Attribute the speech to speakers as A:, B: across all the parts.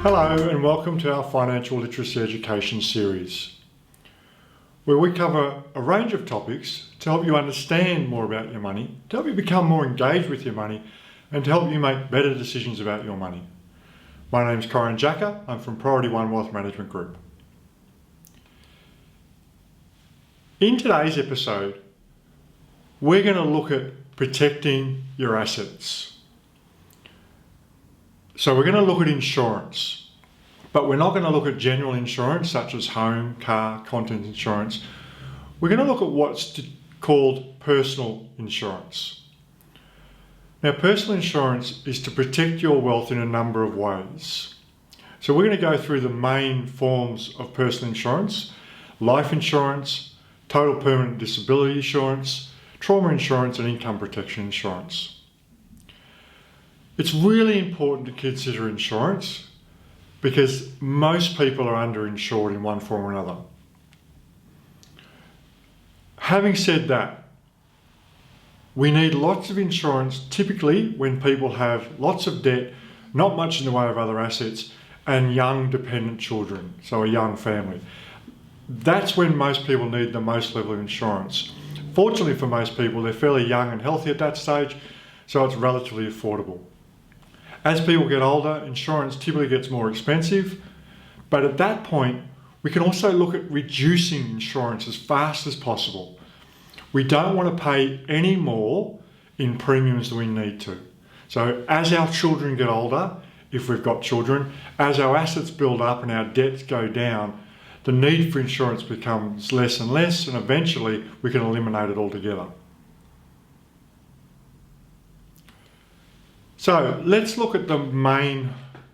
A: Hello and welcome to our Financial Literacy Education series, where we cover a range of topics to help you understand more about your money, to help you become more engaged with your money, and to help you make better decisions about your money. My name is Corin Jacker. I'm from Priority One Wealth Management Group. In today's episode, we're going to look at protecting your assets. So we're going to look at insurance, but we're not going to look at general insurance such as home, car, contents insurance. We're going to look at what's called personal insurance. Now, personal insurance is to protect your wealth in a number of ways. So we're going to go through the main forms of personal insurance: life insurance, total permanent disability insurance, trauma insurance, and income protection insurance. It's really important to consider insurance because most people are underinsured in one form or another. Having said that, we need lots of insurance typically when people have lots of debt, not much in the way of other assets, and young dependent children, so a young family. That's when most people need the most level of insurance. Fortunately for most people, they're fairly young and healthy at that stage, so it's relatively affordable. As people get older, insurance typically gets more expensive, but at that point, we can also look at reducing insurance as fast as possible. We don't want to pay any more in premiums than we need to. So as our children get older, if we've got children, as our assets build up and our debts go down, the need for insurance becomes less and less, and eventually we can eliminate it altogether. So let's look at the main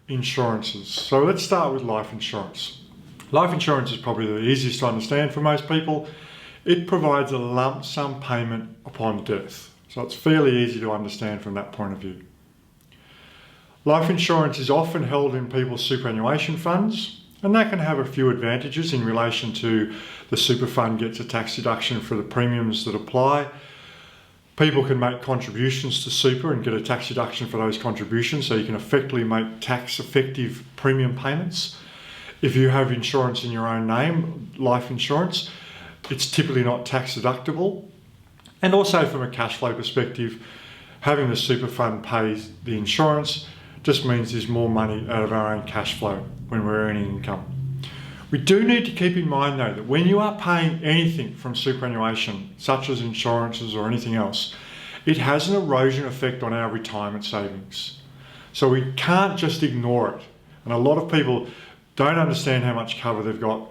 A: insurances. So let's start with life insurance. Life insurance is probably the easiest to understand for most people. It provides a lump sum payment upon death. So it's fairly easy to understand from that point of view. Life insurance is often held in people's superannuation funds, and that can have a few advantages in relation to the super fund gets a tax deduction for the premiums that apply. People can make contributions to super and get a tax deduction for those contributions, so you can effectively make tax effective premium payments. If you have insurance in your own name, life insurance, it's typically not tax deductible. And also from a cash flow perspective, having the super fund pay the insurance just means there's more money out of our own cash flow when we're earning income. We do need to keep in mind though that when you are paying anything from superannuation, such as insurances or anything else, it has an erosion effect on our retirement savings. So we can't just ignore it. And a lot of people don't understand how much cover they've got,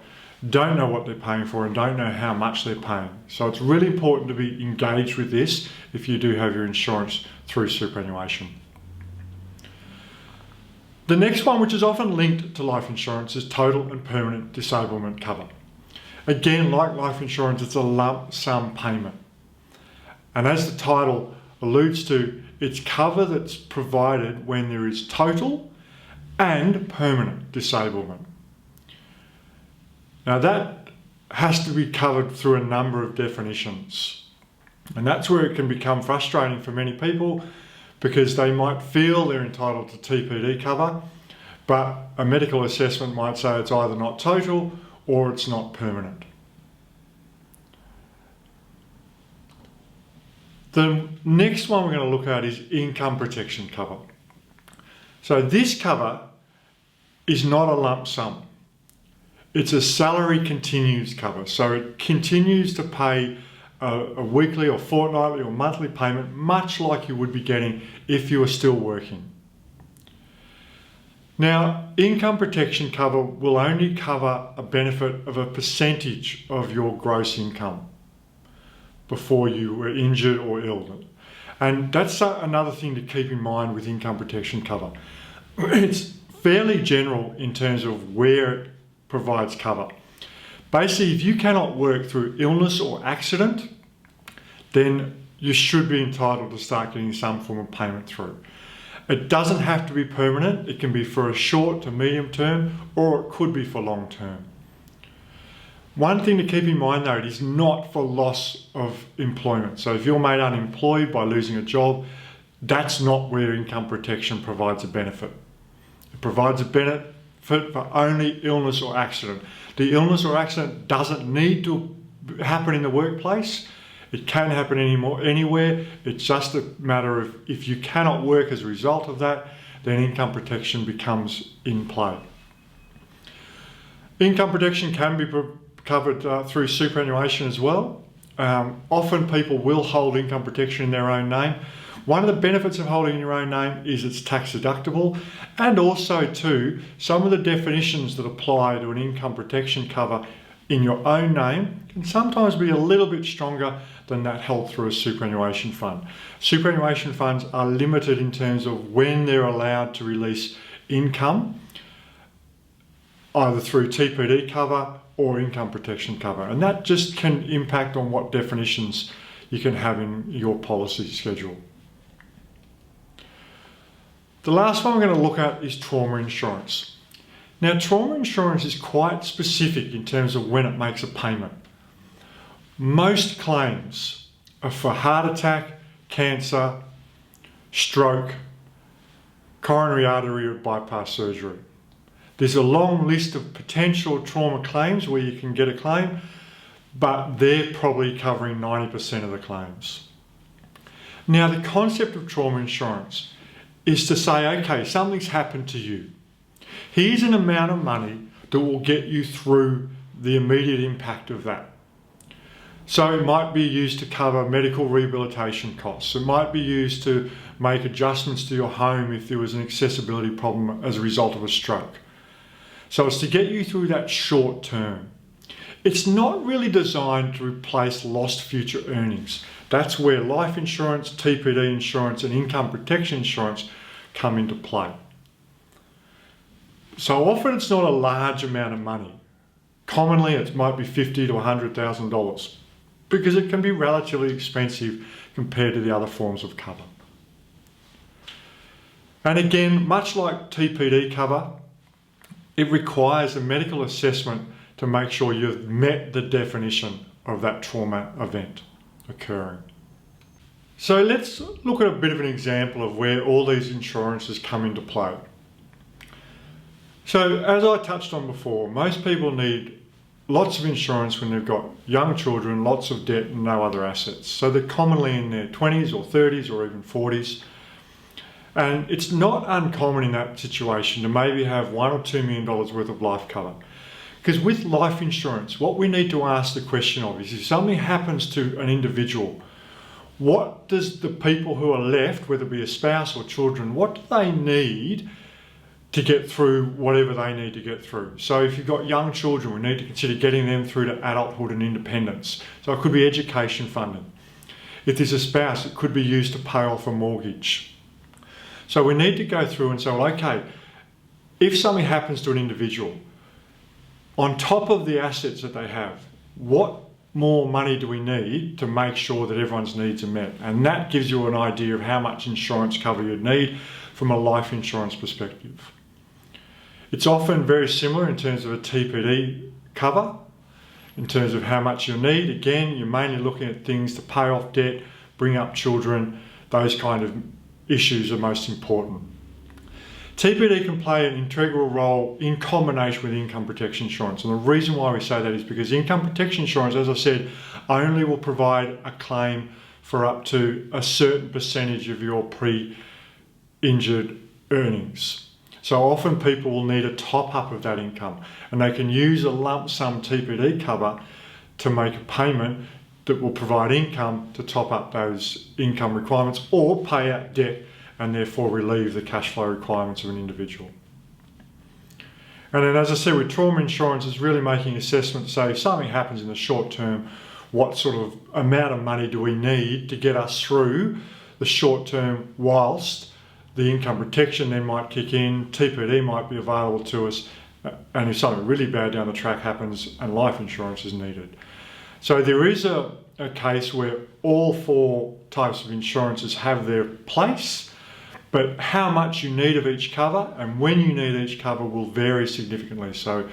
A: don't know what they're paying for, and don't know how much they're paying. So it's really important to be engaged with this if you do have your insurance through superannuation. The next one, which is often linked to life insurance, is total and permanent disablement cover. Again, like life insurance, it's a lump sum payment. And as the title alludes to, it's cover that's provided when there is total and permanent disablement. Now that has to be covered through a number of definitions. And that's where it can become frustrating for many people, because they might feel they're entitled to TPD cover, but a medical assessment might say it's either not total or it's not permanent. The next one we're going to look at is income protection cover. So this cover is not a lump sum. It's a salary continues cover. So it continues to pay a weekly or fortnightly or monthly payment, much like you would be getting if you were still working. Now, income protection cover will only cover a benefit of a percentage of your gross income before you were injured or ill. And that's another thing to keep in mind with income protection cover. It's fairly general in terms of where it provides cover. Basically, if you cannot work through illness or accident, then you should be entitled to start getting some form of payment through. It doesn't have to be permanent. It can be for a short to medium term, or it could be for long term. One thing to keep in mind though, it is not for loss of employment. So if you're made unemployed by losing a job, that's not where income protection provides a benefit. It provides a for only illness or accident. The illness or accident doesn't need to happen in the workplace. It can happen anywhere. It's just a matter of if you cannot work as a result of that, then income protection becomes in play. Income protection can be covered through superannuation as well. Often people will hold income protection in their own name. One of the benefits of holding in your own name is it's tax deductible, and also too, some of the definitions that apply to an income protection cover in your own name can sometimes be a little bit stronger than that held through a superannuation fund. Superannuation funds are limited in terms of when they're allowed to release income, either through TPD cover or income protection cover, and that just can impact on what definitions you can have in your policy schedule. The last one we're going to look at is trauma insurance. Now, trauma insurance is quite specific in terms of when it makes a payment. Most claims are for heart attack, cancer, stroke, coronary artery or bypass surgery. There's a long list of potential trauma claims where you can get a claim, but they're probably covering 90% of the claims. Now, the concept of trauma insurance is to say, okay, something's happened to you. Here's an amount of money that will get you through the immediate impact of that. So it might be used to cover medical rehabilitation costs. It might be used to make adjustments to your home if there was an accessibility problem as a result of a stroke. So it's to get you through that short term. It's not really designed to replace lost future earnings. That's where life insurance, TPD insurance, and income protection insurance come into play. So often it's not a large amount of money. Commonly it might be $50,000 to $100,000 because it can be relatively expensive compared to the other forms of cover. And again, much like TPD cover, it requires a medical assessment to make sure you've met the definition of that trauma event occurring. So let's look at a bit of an example of where all these insurances come into play. So as I touched on before, most people need lots of insurance when they've got young children, lots of debt and no other assets. So they're commonly in their 20s or 30s or even 40s. And it's not uncommon in that situation to maybe have $1 or $2 million worth of life cover. Because with life insurance, what we need to ask the question of is if something happens to an individual, what does the people who are left, whether it be a spouse or children, what do they need to get through whatever they need to get through? So if you've got young children, we need to consider getting them through to adulthood and independence. So it could be education funding. If there's a spouse, it could be used to pay off a mortgage. So we need to go through and say, well, okay, if something happens to an individual, on top of the assets that they have, what more money do we need to make sure that everyone's needs are met? And that gives you an idea of how much insurance cover you'd need from a life insurance perspective. It's often very similar in terms of a TPD cover, in terms of how much you'll need. Again, you're mainly looking at things to pay off debt, bring up children, those kind of issues are most important. TPD can play an integral role in combination with income protection insurance. And the reason why we say that is because income protection insurance, as I said, only will provide a claim for up to a certain percentage of your pre-injured earnings. So often people will need a top up of that income, and they can use a lump sum TPD cover to make a payment that will provide income to top up those income requirements or pay out debt and therefore relieve the cash flow requirements of an individual. And then, as I said, with trauma insurance, it's really making an assessment to say if something happens in the short term, what sort of amount of money do we need to get us through the short term whilst the income protection then might kick in, TPD might be available to us, and if something really bad down the track happens and life insurance is needed. So there is a case where all four types of insurances have their place, but how much you need of each cover and when you need each cover will vary significantly. So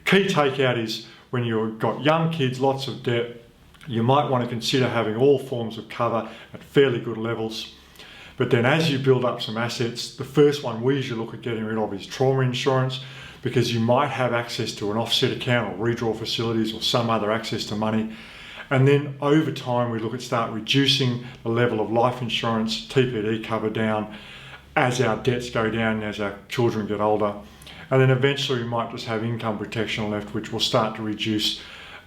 A: key takeout is when you've got young kids, lots of debt, you might want to consider having all forms of cover at fairly good levels. But then as you build up some assets, the first one we usually look at getting rid of is trauma insurance, because you might have access to an offset account or redraw facilities or some other access to money. And then over time, we look at start reducing the level of life insurance, TPD cover down as our debts go down and as our children get older. And then eventually we might just have income protection left, which will start to reduce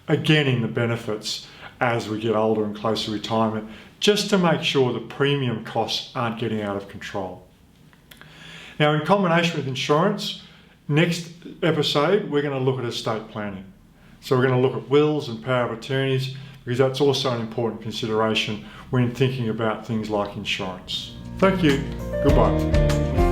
A: again in the benefits as we get older and closer to retirement, just to make sure the premium costs aren't getting out of control. Now, in combination with insurance, next episode, we're going to look at estate planning. So we're going to look at wills and power of attorneys, because that's also an important consideration when thinking about things like insurance. Thank you. Goodbye.